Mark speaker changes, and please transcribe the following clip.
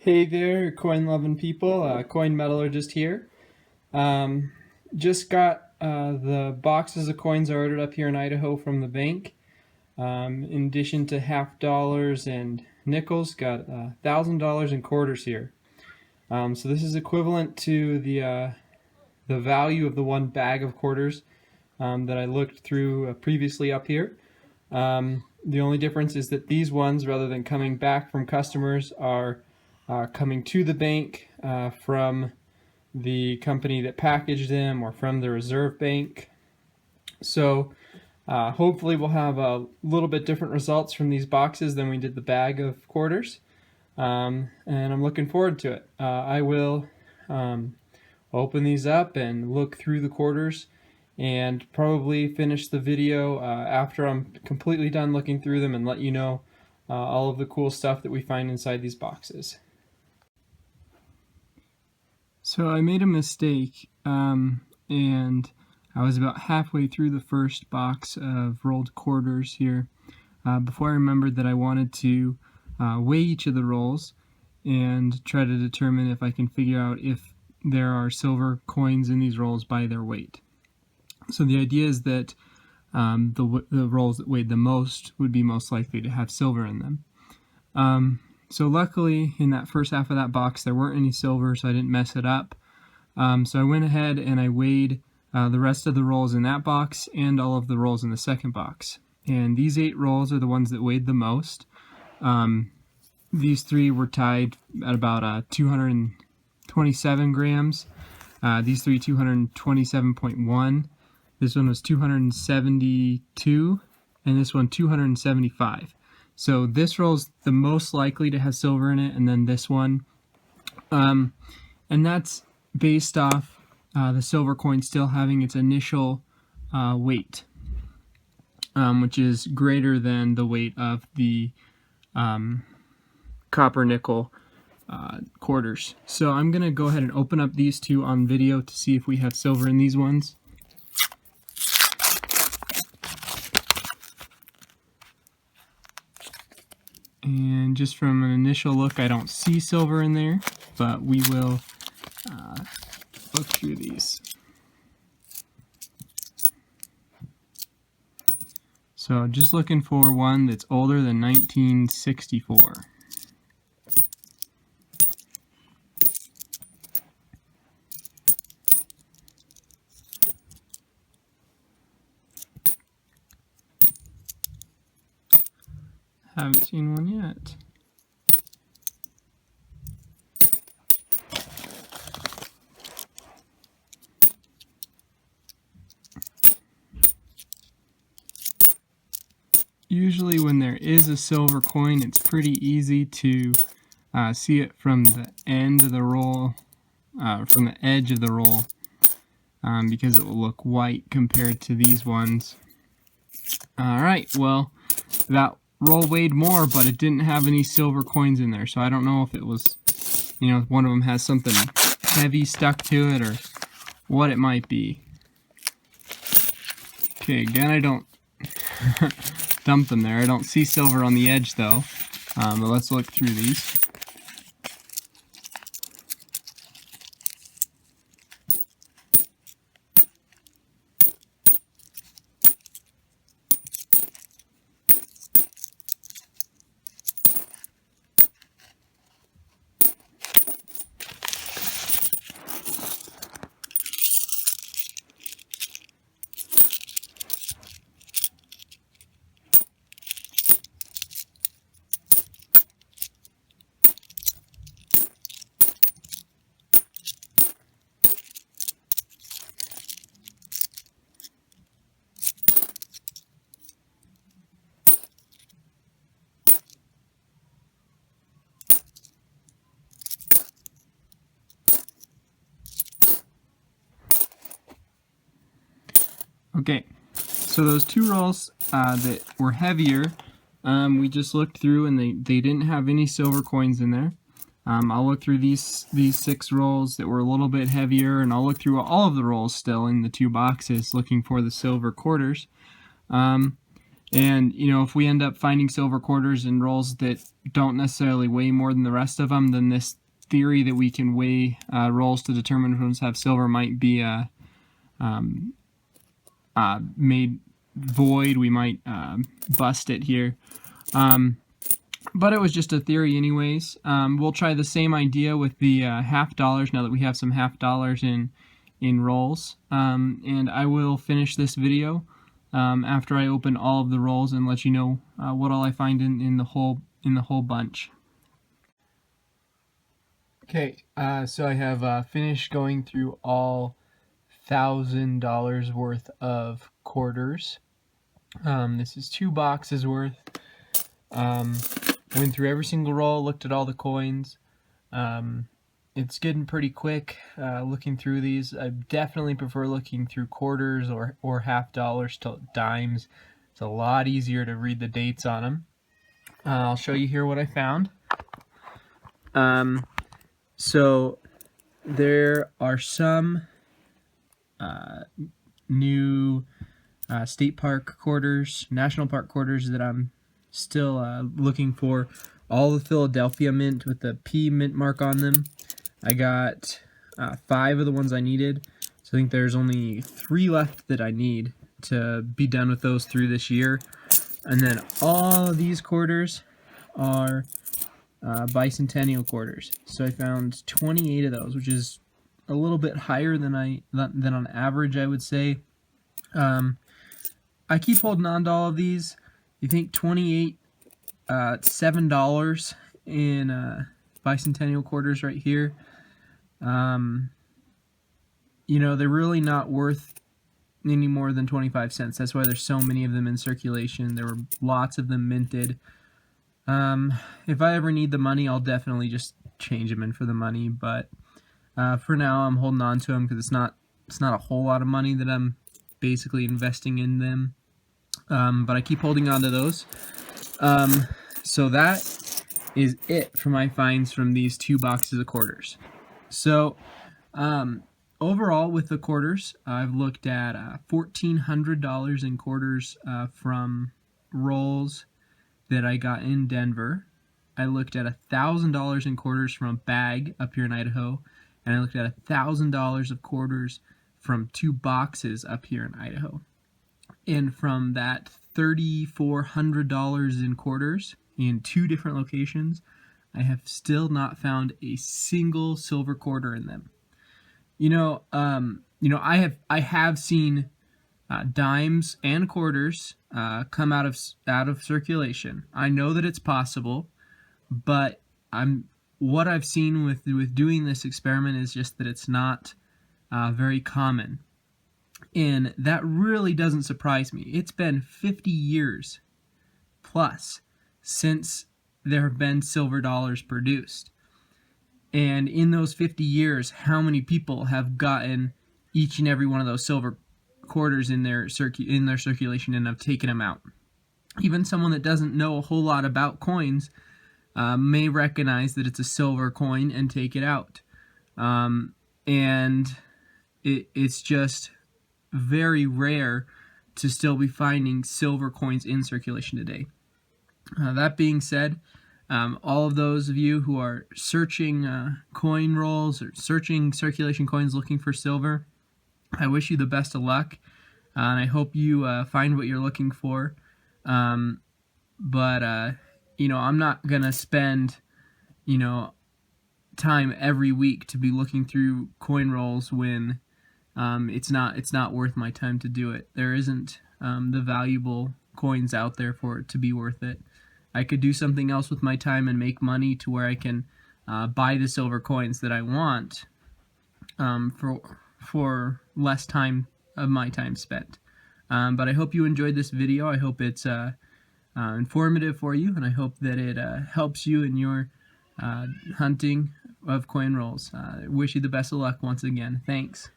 Speaker 1: Hey there, coin loving people. Coin metallurgist here. Um, just got the boxes of coins I ordered up here in Idaho from the bank. In addition to half dollars and nickels, got $1,000 in quarters here. So this is equivalent to the value of the one bag of quarters that I looked through previously up here. The only difference is that these ones, rather than coming back from customers, are coming to the bank from the company that packaged them or from the reserve bank. So hopefully we'll have a little bit different results from these boxes than we did the bag of quarters. And I'm looking forward to it. I will open these up and look through the quarters and probably finish the video after I'm completely done looking through them and let you know all of the cool stuff that we find inside these boxes. So I made a mistake, and I was about halfway through the first box of rolled quarters here before I remembered that I wanted to weigh each of the rolls and try to determine if I can figure out if there are silver coins in these rolls by their weight. So the idea is that the rolls that weighed the most would be most likely to have silver in them. So luckily, in that first half of that box, there weren't any silver, so I didn't mess it up. So I went ahead and I weighed the rest of the rolls in that box and all of the rolls in the second box. And these 8 rolls are the ones that weighed the most. These 3 were tied at about 227 grams. These 3, 227.1. This one was 272, and this one 275. So this roll's the most likely to have silver in it, and then this one. And that's based off the silver coin still having its initial weight, which is greater than the weight of the copper nickel quarters. So I'm going to go ahead and open up these two on video to see if we have silver in these ones. And just from an initial look, I don't see silver in there, but we will look through these. So just looking for one that's older than 1964. Haven't seen one yet. Usually when there is a silver coin, it's pretty easy to see it from the end of the roll, from the edge of the roll, because it will look white compared to these ones. Alright, well, that roll weighed more, but it didn't have any silver coins in there, so I don't know if it was, one of them has something heavy stuck to it or what it might be. Okay, again, I don't dump them there. I don't see silver on the edge though, but let's look through these. Okay, so those 2 rolls that were heavier, we just looked through and they didn't have any silver coins in there. I'll look through these 6 rolls that were a little bit heavier, and I'll look through all of the rolls still in the 2 boxes looking for the silver quarters. And And, if we end up finding silver quarters and rolls that don't necessarily weigh more than the rest of them, then this theory that we can weigh rolls to determine which ones have silver might be made void. We might bust it here. But it was just a theory anyways. We'll try the same idea with the half dollars now that we have some half dollars in rolls. And I will finish this video after I open all of the rolls and let you know what all I find in the whole bunch. Okay, so I have finished going through all $1,000 worth of quarters. This is 2 boxes worth. Went through every single roll, looked at all the coins. It's getting pretty quick looking through these. I definitely prefer looking through quarters or half dollars to dimes. It's a lot easier to read the dates on them. I'll show you here what I found. So there are some new state park quarters, national park quarters that I'm still looking for. All the Philadelphia mint with the P mint mark on them. I got 5 of the ones I needed, so I think there's only 3 left that I need to be done with those through this year. And then all of these quarters are bicentennial quarters. So I found 28 of those, which is a little bit higher than on average, I would say. I keep holding on to all of these. You think 28, $7 in bicentennial quarters right here. They're really not worth any more than 25 cents. That's why there's so many of them in circulation. There were lots of them minted. If I ever need the money, I'll definitely just change them in for the money. But for now, I'm holding on to them because it's not a whole lot of money that I'm basically investing in them. But I keep holding on to those. So that is it for my finds from these 2 boxes of quarters. So overall with the quarters, I've looked at $1,400 in quarters from rolls that I got in Denver. I looked at $1,000 in quarters from a bag up here in Idaho, and I looked at $1,000 of quarters from 2 boxes up here in Idaho. And from that $3,400 in quarters in 2 different locations, I have still not found a single silver quarter in them. I have seen dimes and quarters come out of circulation. I know that it's possible, but what I've seen with doing this experiment is just that it's not very common. And that really doesn't surprise me. It's been 50 years plus since there have been silver dollars produced. And in those 50 years, how many people have gotten each and every one of those silver quarters in their circulation and have taken them out? Even someone that doesn't know a whole lot about coins may recognize that it's a silver coin and take it out. And it's just very rare to still be finding silver coins in circulation today. That being said, all of those of you who are searching coin rolls or searching circulation coins looking for silver, I wish you the best of luck, and I hope you find what you're looking for. But I'm not gonna spend time every week to be looking through coin rolls when it's not worth my time to do it. There isn't the valuable coins out there for it to be worth it. I could do something else with my time and make money to where I can buy the silver coins that I want for less time of my time spent. But I hope you enjoyed this video. I hope it's informative for you, and I hope that it helps you in your hunting of coin rolls. I wish you the best of luck once again. Thanks.